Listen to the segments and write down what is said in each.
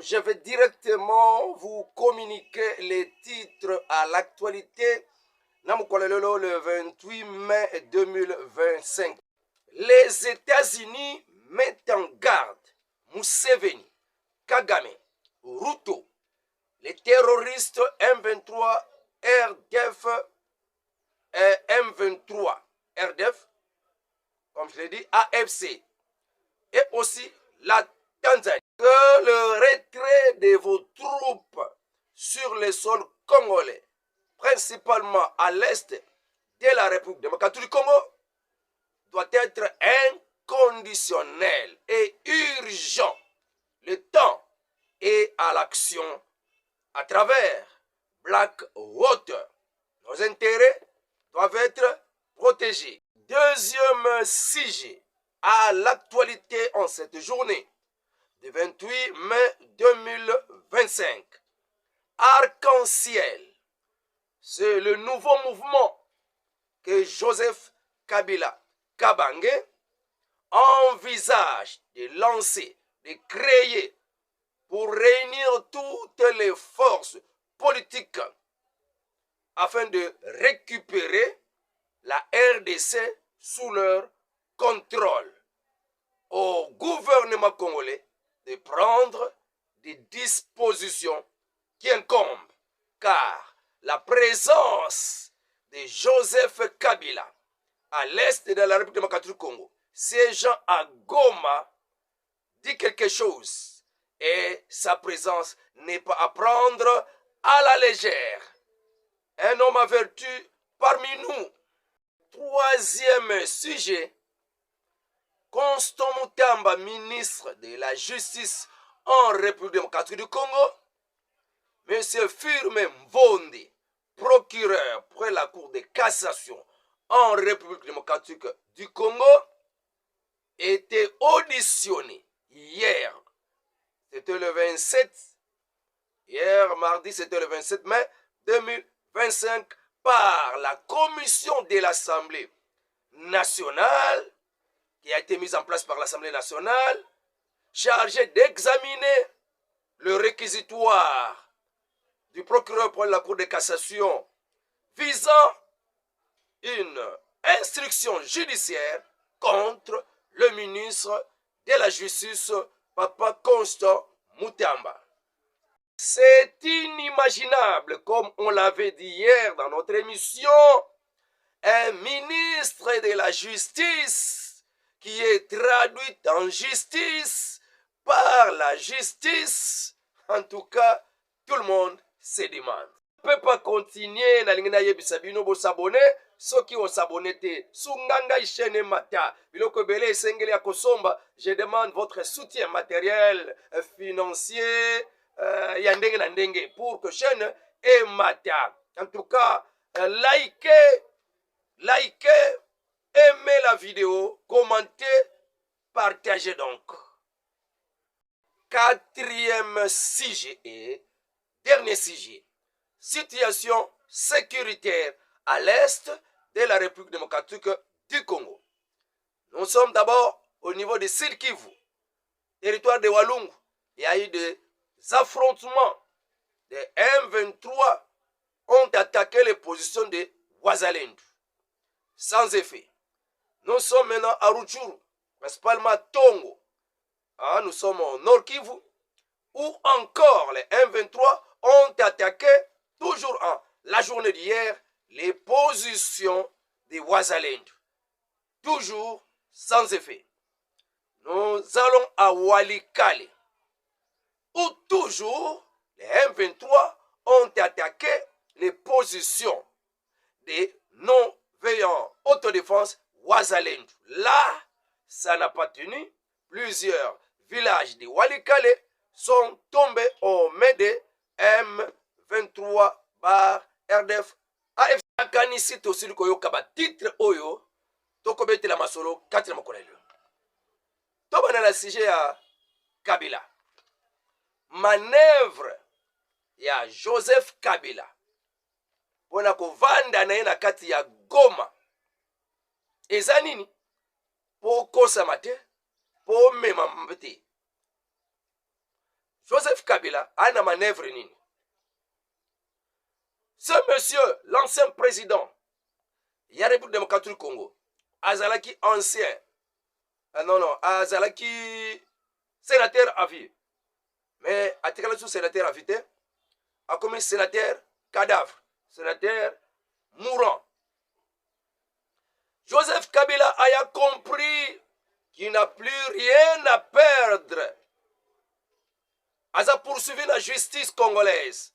Je vais directement vous communiquer les titres à l'actualité. Le 28 mai 2025. Les États-Unis mettent en garde Museveni, Kagame, Ruto, les terroristes M23, RDF et M23, RDF, comme je l'ai dit, AFC, et aussi la Tanzanie. Que le retrait de vos troupes sur le sol congolais, principalement à l'est de la République démocratique du Congo, doit être inconditionnel et urgent. Le temps est à l'action à travers Blackwater. Nos intérêts doivent être protégés. Deuxième sujet à l'actualité en cette journée du 28 mai 2025. Arc-en-ciel, c'est le nouveau mouvement que Joseph Kabila Kabange envisage de lancer, de créer pour réunir toutes les forces politiques afin de récupérer la RDC sous leur contrôle. Au gouvernement congolais de prendre des dispositions qui incombent, car la présence de Joseph Kabila à l'est de la République démocratique du Congo, siégeant à Goma, dit quelque chose, et sa présence n'est pas à prendre à la légère. Un homme à vertu parmi nous. Troisième sujet, Constant Mutamba, ministre de la Justice en République démocratique du Congo, M. Firmin Mvondi, procureur près la Cour de cassation en République démocratique du Congo, était auditionné hier, c'était le 27, hier mardi c'était le 27 mai 2025, par la commission de l'Assemblée nationale, qui a été mise en place par l'Assemblée nationale, chargée d'examiner le réquisitoire du procureur pour la Cour de cassation visant une instruction judiciaire contre le ministre de la Justice, Papa Constant Mutamba. C'est inimaginable, comme on l'avait dit hier dans notre émission, un ministre de la Justice qui est traduit en justice par la justice. En tout cas, tout le monde se demande. On ne peut pas continuer na lingina yebisabino bo s'abonner, ceux qui ont s'abonné te sunganga ishene mata biloko bele esengeli ya kosomba. Je demande votre soutien matériel, financier, ya ndenge na ndenge pour que chaîne et mata. En tout cas, likez, aimez la vidéo, commentez, partagez donc. Quatrième sujet et dernier sujet, situation sécuritaire à l'est de la République démocratique du Congo. Nous sommes d'abord au niveau de Sud Kivu, territoire de Walungu. Il y a eu des affrontements. Les M23 ont attaqué les positions de Wazalendo. Sans effet. Nous sommes maintenant à Rutshuru, principalement Tongo. Nous sommes au Nord Kivu, où encore les M23 ont attaqué, toujours en la journée d'hier, les positions de Wazalendo. Toujours sans effet. Nous allons à Walikale, où toujours les M23 ont attaqué les positions des non-veillants autodéfense Wazalendo. Là, ça n'a pas tenu. Plusieurs villages de Walikale sont tombés aux mains de M23 bar RDF AFC. Kanisi tosili koyoka ba titre oyo toko bete la masolo kati na makolelo. Toba na la sujet ya Kabila. Manœuvre ya Joseph Kabila pona kovanda na ye na kati ya Goma. Eza nini? Po kosama te, po mema te. Kabila a na manœuvre nini. Ce monsieur, l'ancien président, il y a République démocratique du Congo, azalaki ancien, azalaki sénateur à vie. Mais atikala sous sénateur à vie, a comme sénateur cadavre, sénateur mourant. Joseph Kabila a compris qu'il n'a plus rien à perdre. Asa poursuivi la justice congolaise.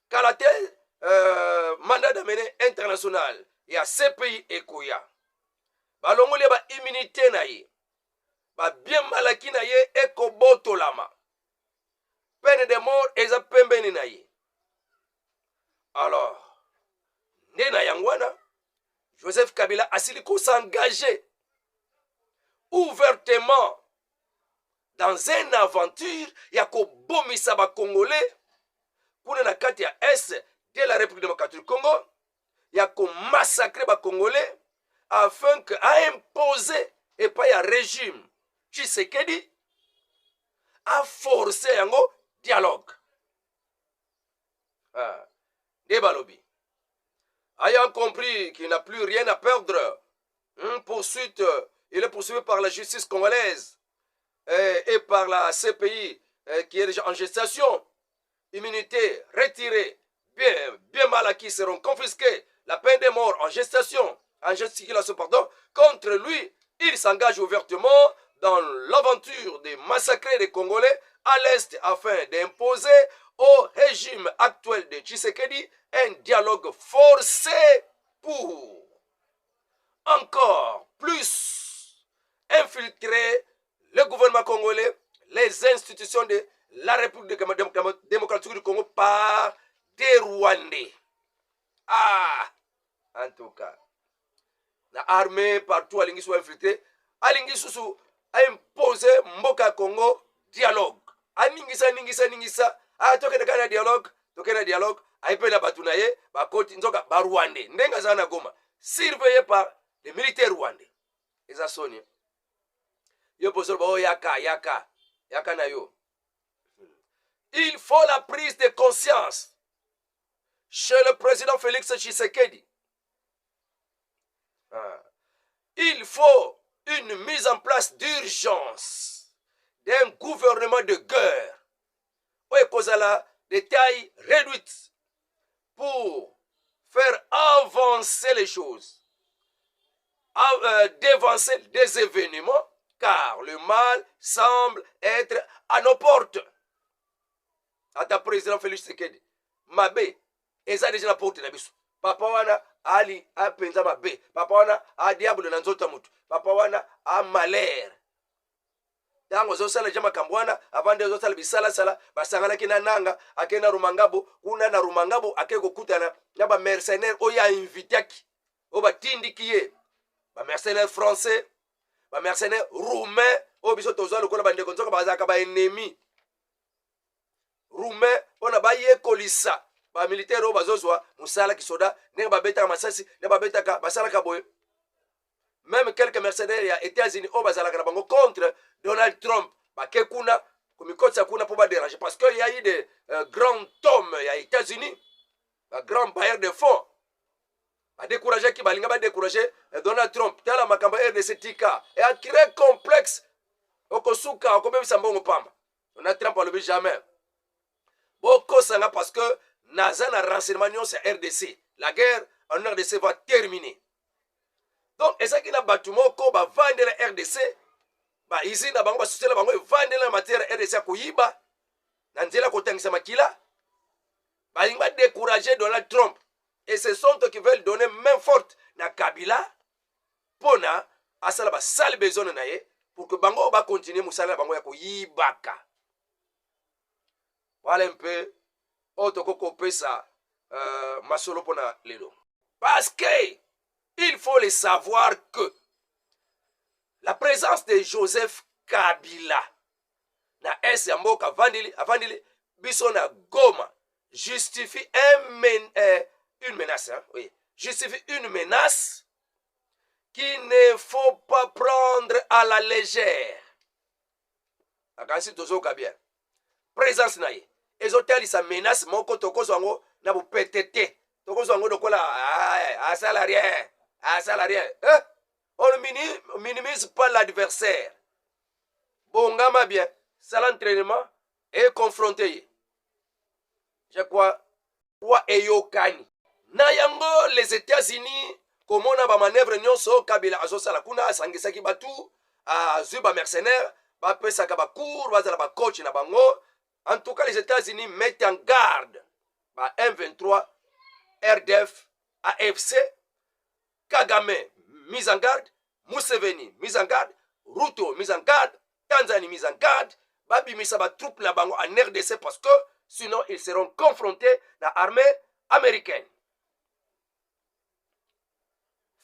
Car la mandat d'amener international, il y a CPI et Kouya. Balongoli ba immunité na ye. Ba bien malaki na ye eko boto lama. Peine de mort eza pembeni na ye. Alors, Nena Yangwana, Joseph Kabila a s'engagé ouvertement dans une aventure ya ko bomisa ba Congolais pour na kati ya est de la République démocratique du Congo, ya ko massacrer ba Congolais afin que a imposer et pas ya régime Tshisekedi a forcer yango dialogue. Debalobi ayant compris qu'il n'a plus rien à perdre, il est poursuivi par la justice congolaise et par la CPI qui est déjà en gestation. Immunité retirée, bien mal acquis seront confisqués. La peine de mort en gestation, pardon, contre lui, il s'engage ouvertement dans l'aventure de massacrer les Congolais à l'Est afin d'imposer au régime actuel de Tshisekedi un dialogue forcé pour encore plus infiltrer le gouvernement congolais, les institutions de la République démocratique du Congo par des Rwandais. En tout cas, la armée partout à l'Ingi infiltrée, à l'Ingi Soussou a imposé Mboka Congo dialogue. A Ningisa, a toke na dialogue, a épé na batunaye, ba koti nzoka ba Rwandais. Ndenga zana goma, surveillé par les militaires rwandais. Eza soni. Yo posol ba yaka na yo. Il faut la prise de conscience chez le président Félix Tshisekedi. Il faut une mise en place d'urgence d'un gouvernement de guerre. Ouais, Kozala, de taille réduite pour faire avancer les choses, dévancer des événements, car le mal semble être à nos portes. À ta président Félix Tshisekedi, Mabé, et ça déjà la porte de biso. Papa wana ali a penza Mabé, papa wana a diable na nzota mutu, papa wana a malheur. Tango zosala jama kambwana avant de zosala bisala sala basangana kina nanga akena rumangabo kuna na rumangabo akeko kutana na ba mercenaires oya invitaki o batindi kiye ba mercenaires français ba mercenaires roumains o biso tozalo kola bande konzoka bazaka ba ennemi roumain ona ba yekolisa ba militaire o bazozwa musala kisoda ne ba beta masasi ne ba beta ka basala ka boye. Même quelques mercenaires ya États-Unis au bazalaka na bango contre Donald Trump bakekuna kumikotsa kuna pour ba déranger parce que il y a eu des grands hommes ya États-Unis, ba grand bailleurs de fonds ba décourager ki balinga ba décourager Donald Trump tala makamba RDC tika et a créé complexe okosuka okobebisa mbongo pamba. Donald Trump alobi jamais boko sanga parce que naza na renseignement sur RDC, la guerre en RDC va terminer. Donc, et ça qui n'a pas tout le monde, va vendre la RDC, ici, na bango, va vendre la matière RDC à Kouyiba, Nandela Kotangisa Makila, il va décourager Donald Trump. Et ce sont eux qui veulent donner main forte na Kabila, pour na, à ça, la salle besoin naye, pour que bango va continuer Moussala bango ya Kouyibaka. Voilà un peu, otoko pesa, masolo pona lelo. Parce que, il faut le savoir que la présence de Joseph Kabila na S Yamboka Vandili biso na Goma justifie une menace, hein? Oui, justifie une menace qu'il ne faut pas prendre à la légère. Akansi tozoka bien. présence na ye ezotalisa menace moko tokozwa yango na bopetete tokozwa yango lokola asala rien on ne minimise pas l'adversaire bongama bien sala entraînement et confronté ye je crois kwa eyokani na yango les États-Unis komona ba manœuvre nyonso Kabila azosala kuna asangisaki batu azwi ba mercenaires bapesaka bacours bazala ba coach na bango. En tout cas les États-Unis mettent en garde ba M23 RDF AFC Kagame mise en garde, Museveni mise en garde, Ruto mise en garde, Tanzanie mise en garde, babimisa ba troupe na bango en RDC parce que sinon ils seront confrontés à l'armée américaine.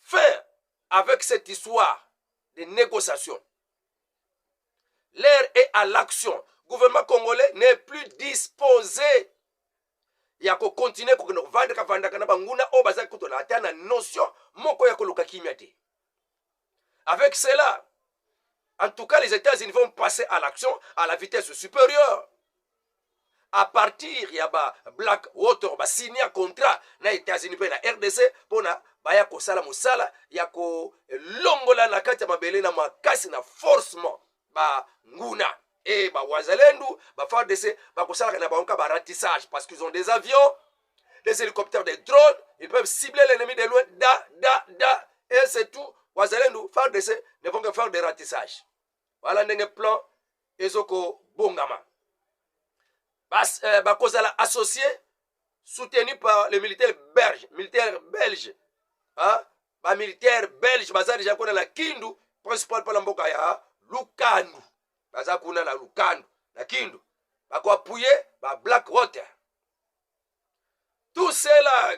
Fin avec cette histoire de négociation. L'heure est à l'action. Le gouvernement congolais n'est plus disposé. Il y a qu'à continuer pour nous vendre la notion avec cela, en tout cas, les États-Unis vont passer à l'action à la vitesse supérieure. À partir, il y a Blackwater, signé un contrat na États-Unis et na RDC pour na baya ko sala musala ya ko longola na kati ya mabele na makasi na forcement ba nguna et ba wazalendu ba FARDC ba ko sala na banka ba ratissage parce qu'ils ont des avions, des hélicoptères, des drones, ils peuvent cibler l'ennemi de loin et c'est tout. Wazalendu FARDC ne vont que faire des ratissages. Voilà un plan ezoko bongama. Bakozala associé, soutenu par les militaires belges. Hein? Militaires belges, bazali jakuna la Kindu, principal pa mboka ya Lukandu. Bazakuna la Lukandu, la Kindu. Bako appuyer ba Blackwater. Tous ceux-là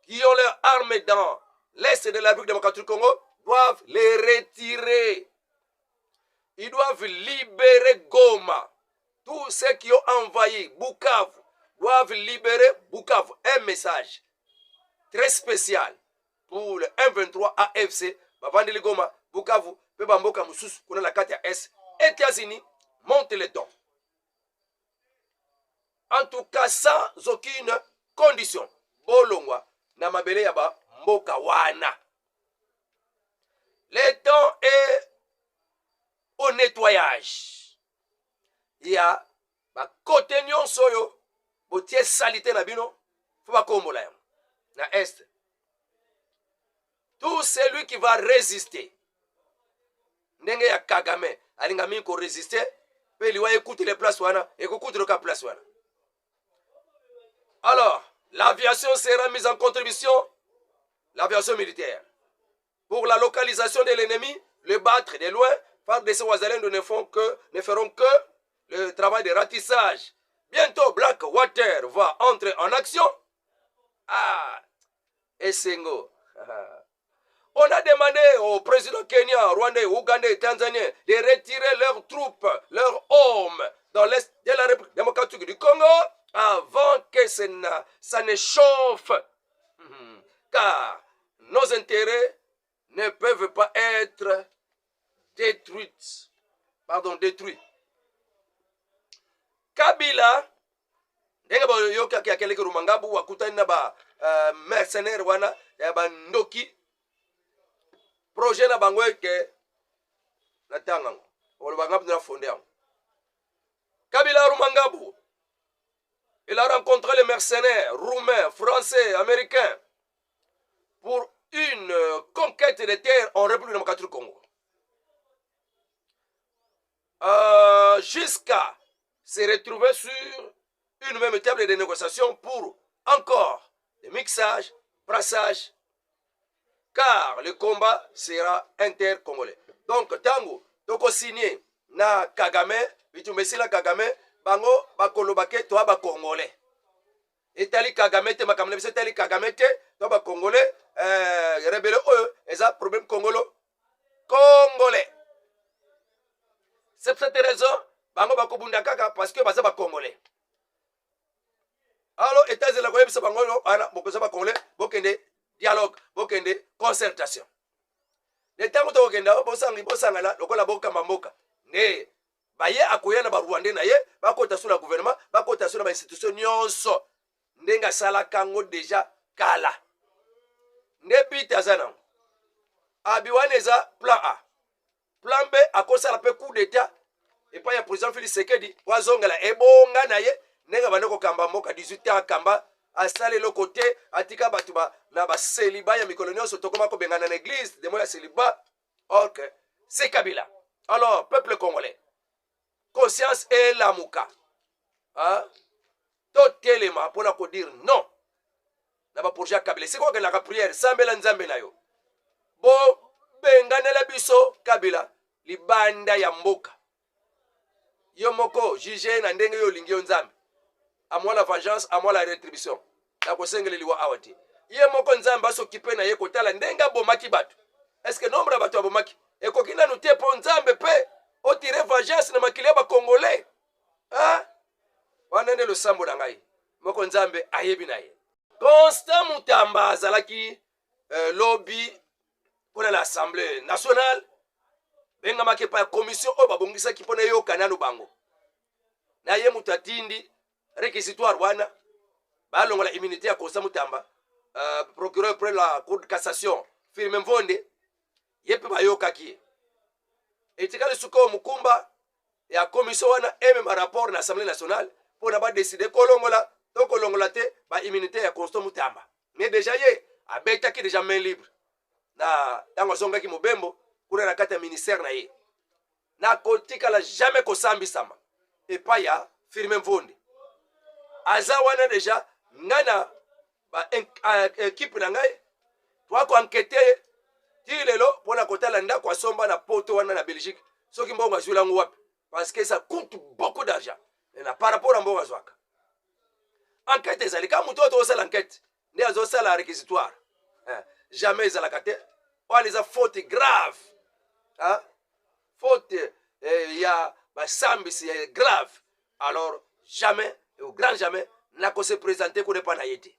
qui ont leurs armes dans l'est de la République démocratique du Congo doivent les retirer. Ils doivent libérer Goma. Tous ceux qui ont envahi Bukavu doivent libérer Bukavu. Un message très spécial pour le M23 AFC. Bavandeli Goma, Bukavu, Pebamboka Moussous, qu'on a la carte S. États-Unis, montent les dons. En tout cas, sans aucune condition. Bolongwa, Namabele Yaba, Mboka Wana. Le temps est au nettoyage. Il y a côté nyonso yo botie salité na bino faut ba kombola na est. Tout celui qui va résister ndenge ya Kagame alinga mi ko résister pe liwa écoute les places wana et ko écoute le ka place wana. Alors, l'aviation sera mise en contribution, l'aviation militaire pour la localisation de l'ennemi, le battre de loin. FARDC Wazalendo ne feront que le travail de ratissage. Bientôt, Blackwater va entrer en action. Et Sengo. On a demandé au président Kenya, Rwandais, Ougandais, Tanzaniens de retirer leurs troupes, leurs hommes dans l'est de la République démocratique du Congo avant que ça ne chauffe. Car nos intérêts ne peuvent pas être détruits. Kabila ndenge ba yoka kia keleke rumangabu wakutani na ba mercenaire wana ya ba ndoki projet na bango ke na tangango olo bangabu na fondé yango. Kabila rumangabu il a rencontré les mercenaires roumains, français, américains pour une conquête des terres en République démocratique du Congo. Jusqu'à se retrouver sur une même table de négociation pour encore le mixage, brassage, car le combat sera inter-congolais. Donc, tango, toko signé na Kagame, bitumesila Kagame, bango bakolobake toa ba congolais. Etali Kagame te makamne bise tali Kagame te toa ba congolais, rebelle eza problème congolais. C'est pour cette raison, bango bakobunda kaka parce que baza ba congolais. Alors États-Unis la koyeb sa bango ana bokoza ba congolais, bokende dialogue, bokende concertation. Le tango to kenda bosanga la lokola boka mamoka. Ne baye akoya na ba Rwandais na ye bakota sur la gouvernement bakota sur ba institution nyonso ndenga sala kango deja kala nde bit azana abiwaneza plan A plan B akosala pe coup d'état et pas ya président Félix Tshisekedi wazongela ebonga na ye ndenga bandeko kamba mboka 18 ans kamba asale le côté atika batuba na ba célibat ya mikolo nyonso tokoma ko bengana na église de moya célibat. Ok, c'est Kabila. Alors peuple congolais, conscience et lamuka, hein? Tout élément pour la dire non. Na ba projet Kabila. C'est quoi que la prière sambela nzambe na yo. Bo benganela biso Kabila libanda ya mboka. Yo moko juge na ndenge yo lingi yo nzambe. À moi la vengeance, à moi la rétribution. Na kosengele liwa awati. Ye moko nzambe asokipe na ye kotala ndenga bomaki batu. Est-ce que nombre batu abomaki ekokina nous tie po nzambe pe o tirer vengeance na makili ba congolais? Hein? Wana nde le sambo na ngai. Moko nzambe ayebi na ye. Constant Mutamba azalaki lobby pour l'Assemblée nationale. Benga make pa commission o babongisa ki pona yo kanano bango. Na ye mutatindi réquisitoire wana balongola immunité ya Constant Mutamba, procureur pour la cour de cassation Firmin Mvonde yepe bayoka ki etikali suko mukumba ya commission wana eme ma rapport na Assemblée nationale pour na ba décider kolongola to kolongola te ba immunité ya Constant Mutamba. Mais déjà ye abeta ki déjà main libre na tango zonga ki mobembo kuna na kata ministère na ye na kotika la jamais kosambi sama et pas ya Firmin Mvonde aza wana déjà ngana ba équipe na ngai toi ko enquêter ti lelo pona kotala ndako asomba na poto wana na Belgique soki mbongo azula ngwapi parce que ça coûte beaucoup d'argent et na par rapport à mbongo azwaka enquête ezali ka muto to sala enquête ndi azo sala réquisitoire jamais ezalaka te wana eza faute grave, hein? Faute ya basambisi grave, alors jamais au grand jamais n'a ko se présenter ko ne pas na yete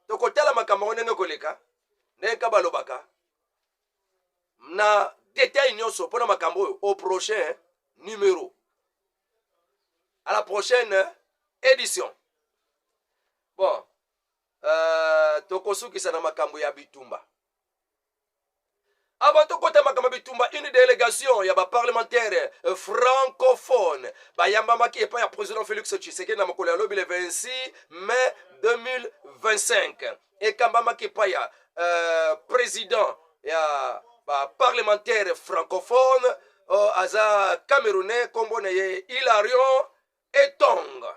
to kotala makambo ndenge koleka ndenge balobaka na détail nyonso pona makambo au prochain numéro, à la prochaine édition. Bon, tokosukisa na makambo ya bitumba. Avant de côté makambo bitumba, une délégation ya ba parlementaire francophone ba yamba qui est pas ya président Félix Tshisekedi na mokolo ya lobi le 26 mai 2025 et kambama qui pas ya président ya ba parlementaire francophone aza camerounais kombo na ye Hilarion Etonga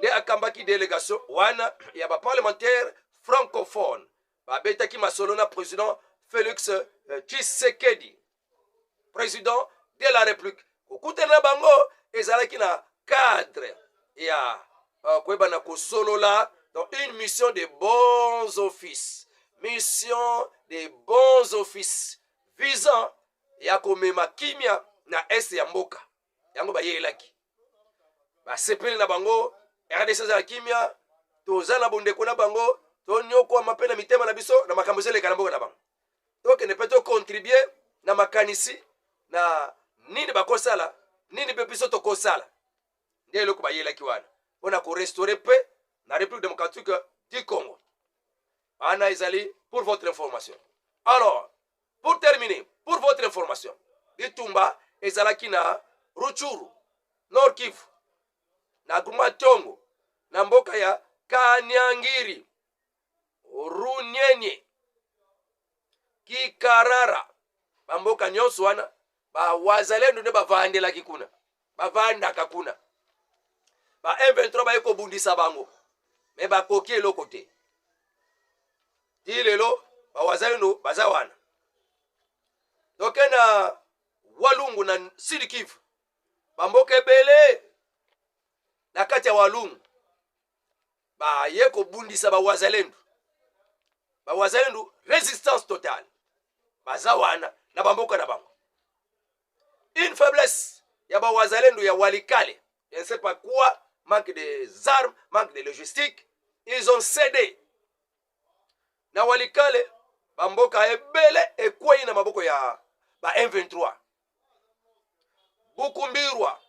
de akambaki délégation wana ya ba parlementaire francophone ba betaki masolo na président Félix Tshisekedi, président de la République. Kukutana bango ezalaki na cadre ya kwebana ko solola dans une mission de bons offices. Mission de bons offices visant ya komema kimia na est ya mboka. Yango ba yelaki. Ba sepeli na bango RDC za kimia tozana bondeko na bango tonyoko mapena mitema na biso na makambo zele kana mboka na bango. Donc ne peut contribuer na makanisi na nini bakosala nini be biso to kosala nde loko bayela kiwana ona ko restaurer paix na République démocratique du Congo. Ana ezali pour votre information. Alors, pour terminer, pour votre information, Bitumba ezalaki na Ruchuru, Nord Kivu, na Gumatongo, na mboka ya Kanyangiri, Runyenye, Kikarara, bamboka nyonso wana ba wazalendo ne bavandela kikuna bavanda kakuna ba M23 ba eko bundisa bango me ba koki eloko te ti lelo ba wazalendo baza wana tokena Walungu na Sud Kivu bamboka ebele na kati ya Walungu ba yeko bundisa ba wazalendo résistance totale bazawana na bamboka na bango. Une faiblesse ya ba wazalendo ya Walikale, je ne sais pas quoi, manque des armes, manque de logistique, ils ont cédé. Na Walikale bamboka ebele ekwei na maboko ya ba M23. Bukumbirwa,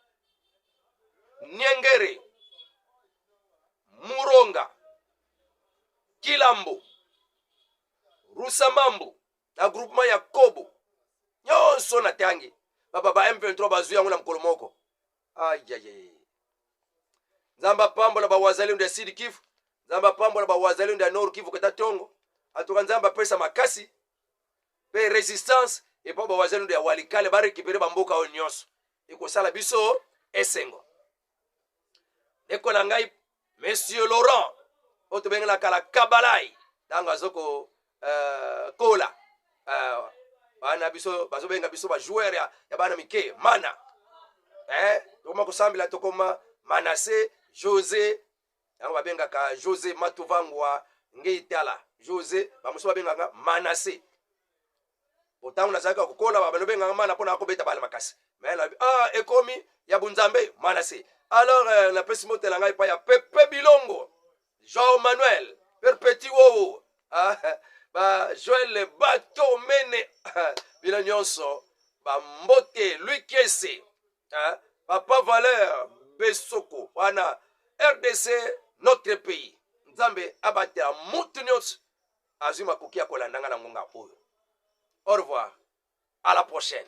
Nyengere, Muronga, Kilambo, Rusamambu, na groupement ya Kobo. Nyonso na tangi. Baba ba M23 bazu yangu na mkolomoko. Ayaye. Nzamba pambo na bawazalendo ya Sud Kivu. Nzamba pambo na bawazalendo ya Nord Kivu kata Tongo. Atoka nzamba pesa makasi. Pe resistance. Et pa bawazalendo ya Walikale ba récupérer bamboka o nyonso. Eko sala biso esengo. Eko na ngai Monsieur Laurent. Oto bengala kala Kabalai. Tanga zoko kola. Bana biso bazo benga biso ba joueur ya bana mike mana. Tokoma kosambila tokoma Manase José. Yango babenga ka José Matuvangwa Ngeitala. José bamuso babenga nga Manase. Otango nazaka kokola babenga mana pona akobeta bala makasi. Mais ekomi ya bunzambe Manase. Alors la pesi motela ngai pa ya Pepe Bilongo. Jean Manuel Perpeti Wowo. Ba Joël Bato Mene bila nyonso ba Mbote Louis Kese Papa Valeur Besoko wana RDC notre pays Nzambe abata mutu nyonso azima kukia kolandanga na ngonga oyo. Au revoir, à la prochaine.